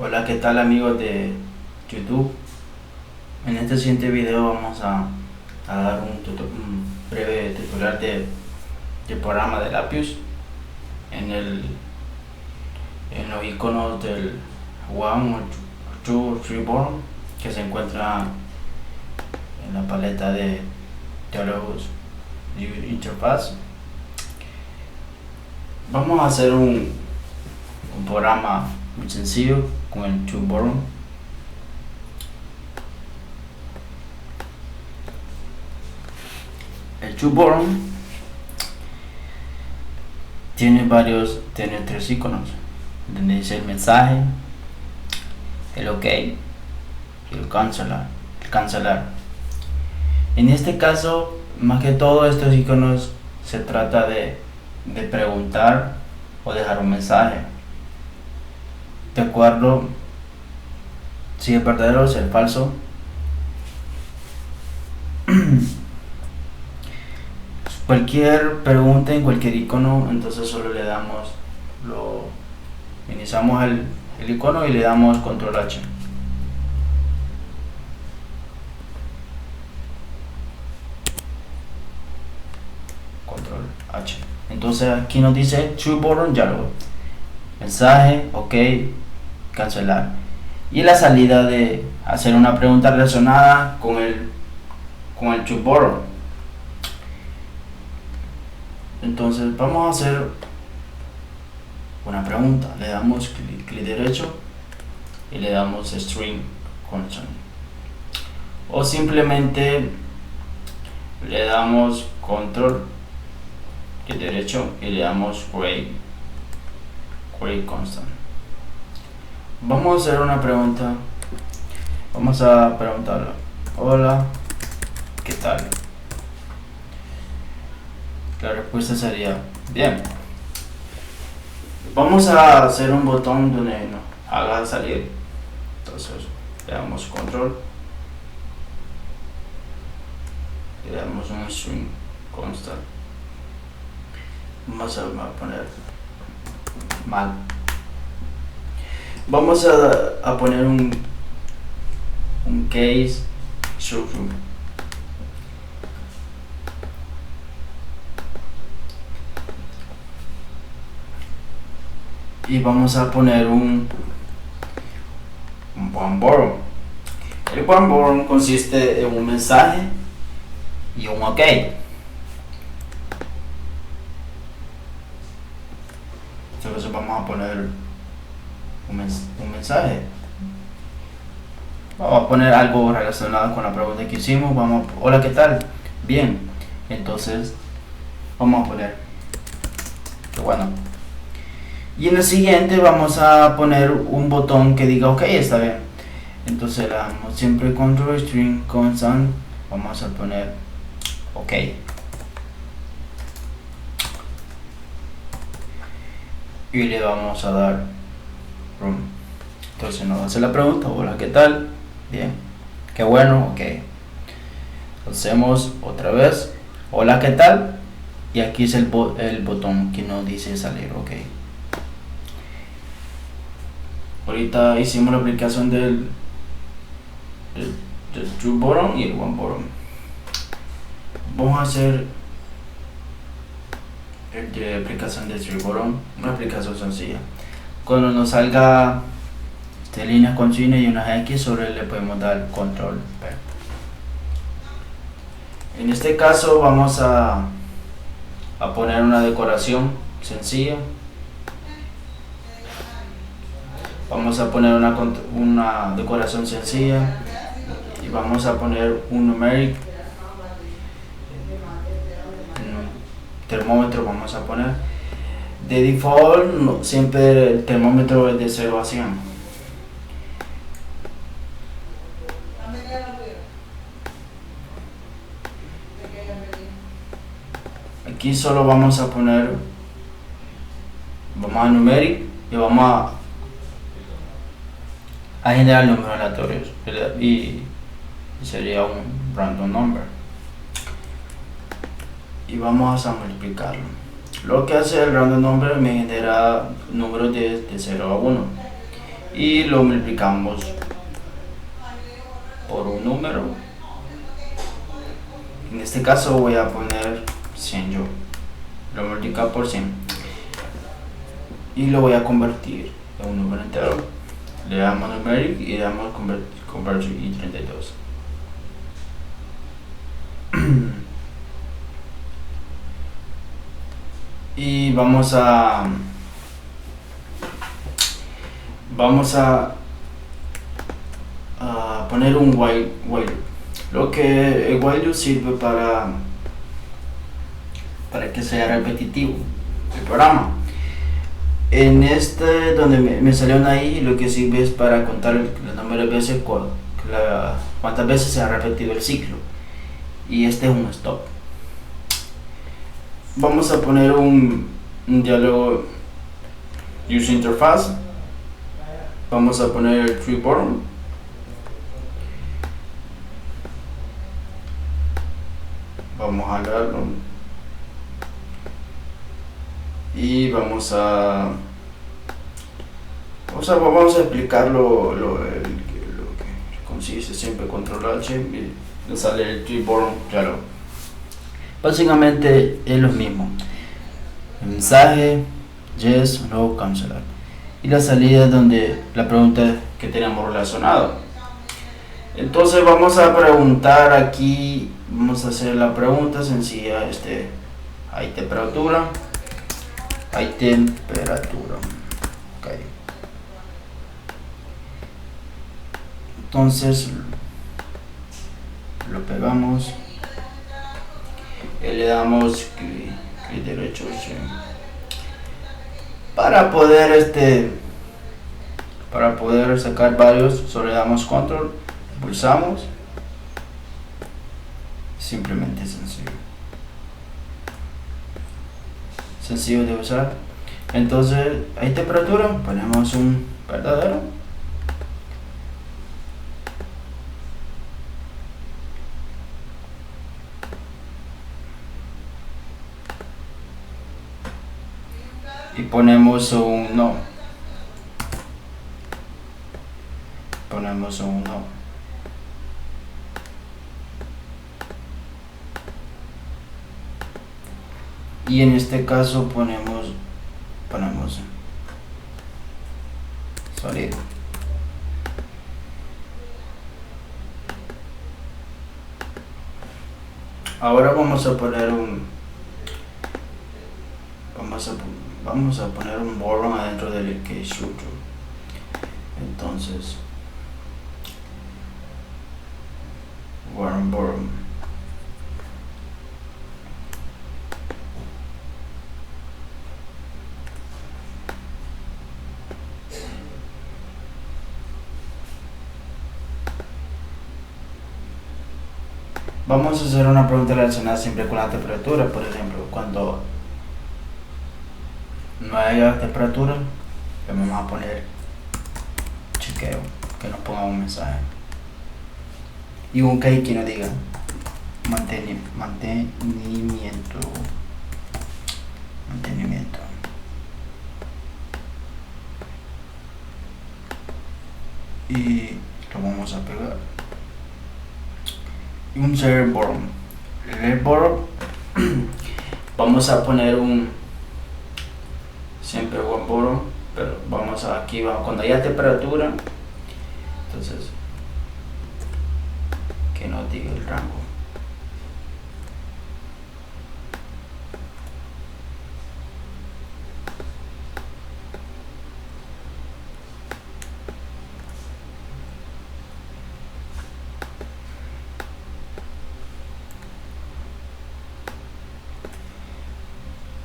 Hola, ¿qué tal amigos de YouTube? En este siguiente video vamos a dar un breve tutorial del programa de Lapius en los iconos del One o Two Reborn que se encuentra en la paleta de diálogos de interfaz. Vamos a hacer un programa muy sencillo con el ToBorrow. El ToBorrow tiene tres iconos, donde dice el mensaje, el OK y el cancelar. En este caso, más que todo, estos iconos se trata de preguntar o dejar un mensaje, de acuerdo si es verdadero o si es falso. Cualquier pregunta en cualquier icono, entonces solo le damos, iniciamos el icono y le damos control H. Control H. Entonces aquí nos dice ToBorrow diálogo, mensaje, OK, cancelar. Y la salida de hacer una pregunta relacionada con el ToBorrow. Entonces vamos a hacer una pregunta. Le damos clic derecho y le damos string constant, o simplemente le damos control clic derecho y le damos query constant. Vamos a hacer una pregunta. Vamos a preguntarle: hola, ¿qué tal? La respuesta sería bien. Vamos a hacer un botón donde nos haga salir. Entonces le damos control, le damos un string constant. Vamos a poner mal. Vamos a poner un case true. Y vamos a poner un OneBorrow. El OneBorrow consiste en un mensaje y un OK. Entonces vamos a poner un mensaje. Vamos a poner algo relacionado con la pregunta que hicimos. Hola, ¿qué tal? Bien. Entonces vamos a poner que bueno. Y en el siguiente vamos a poner un botón que diga OK, está bien. Entonces le damos siempre control string constant. Vamos a poner OK. Y le vamos a dar run. Entonces nos hace la pregunta: hola, ¿qué tal? Bien. Qué bueno, OK. Hacemos otra vez: hola, ¿qué tal? Y aquí es el botón que nos dice salir OK. Ahorita hicimos la aplicación del ToBorrow y el OneBorrow. Vamos a hacer la aplicación del ToBorrow, una aplicación sencilla. Cuando nos salga líneas continuas y unas X, sobre le podemos dar control P. En este caso vamos a poner una decoración sencilla. Vamos a poner una decoración sencilla y vamos a poner un numeric, termómetro. Vamos a poner de default, siempre el termómetro es de 0 a 100. Aquí solo vamos a poner, vamos a numeric y vamos a generar números aleatorios y sería un random number, y vamos a multiplicarlo. Lo que hace el random number me genera números de 0 a 1. y lo multiplicamos por un número. En este caso voy a poner 100 yo, lo multiplico por 100 y lo voy a convertir en un número entero. Le damos numeric y le damos convertir y 32. Y vamos a poner un while loop. Lo que el while loop sirve para que sea repetitivo el programa. En este donde me salió una i, lo que sirve es para contar el número de veces cuántas veces se ha repetido el ciclo, y este es un stop. Vamos a poner un diálogo user interface. Vamos a poner el tree bottom. Vamos a jalarlo y vamos a explicar lo que consiste. Siempre control H y le sale el tree bottom diálogo. Básicamente es lo mismo: el mensaje, yes, no, cancelar, y la salida donde la pregunta que tenemos relacionado. Entonces vamos a preguntar aquí, vamos a hacer la pregunta sencilla. Hay temperatura, okay. Entonces lo pegamos y le damos clic derecho, sí. Para poder sacar varios, solo le damos control, pulsamos, simplemente sencillo de usar. Entonces hay temperatura, ponemos un verdadero, y ponemos un no, y en este caso ponemos sólido. Ahora vamos a poner un bottom adentro del case structure. Entonces bottom. Vamos a hacer una pregunta relacionada siempre con la temperatura. Por ejemplo, cuando no haya temperatura, le vamos a poner chequeo, que nos ponga un mensaje, y un key que nos diga mantenimiento. Y lo vamos a pegar. Y un server bottom. El bottom vamos a poner siempre one bottom, pero aquí cuando haya temperatura, entonces que nos diga el rango.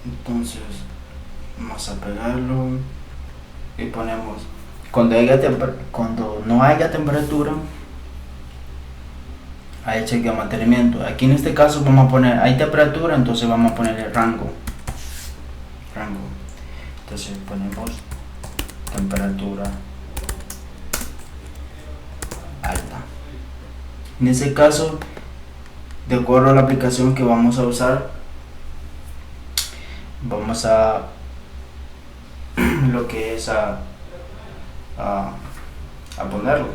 Entonces vamos a pegarlo y ponemos cuando no haya temperatura, hay chequeo de mantenimiento. Aquí en este caso vamos a poner hay temperatura, entonces vamos a poner el rango. Entonces ponemos temperatura alta. En ese caso, de acuerdo a la aplicación que vamos a usar, vamos a lo que es a ponerlo.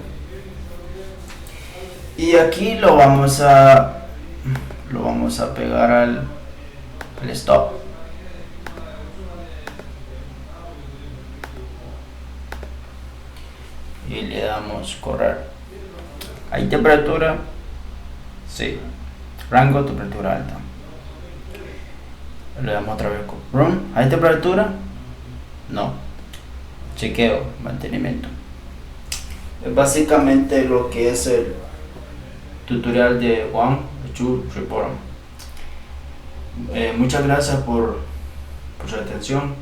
Y aquí lo vamos a pegar al stop. Y le damos correr. ¿Hay temperatura? Sí. Rango, temperatura alta. Le damos otra vez con run. ¿Hay temperatura? No. Chequeo, mantenimiento. Es básicamente lo que es el tutorial de One Two Report. Muchas gracias por su atención.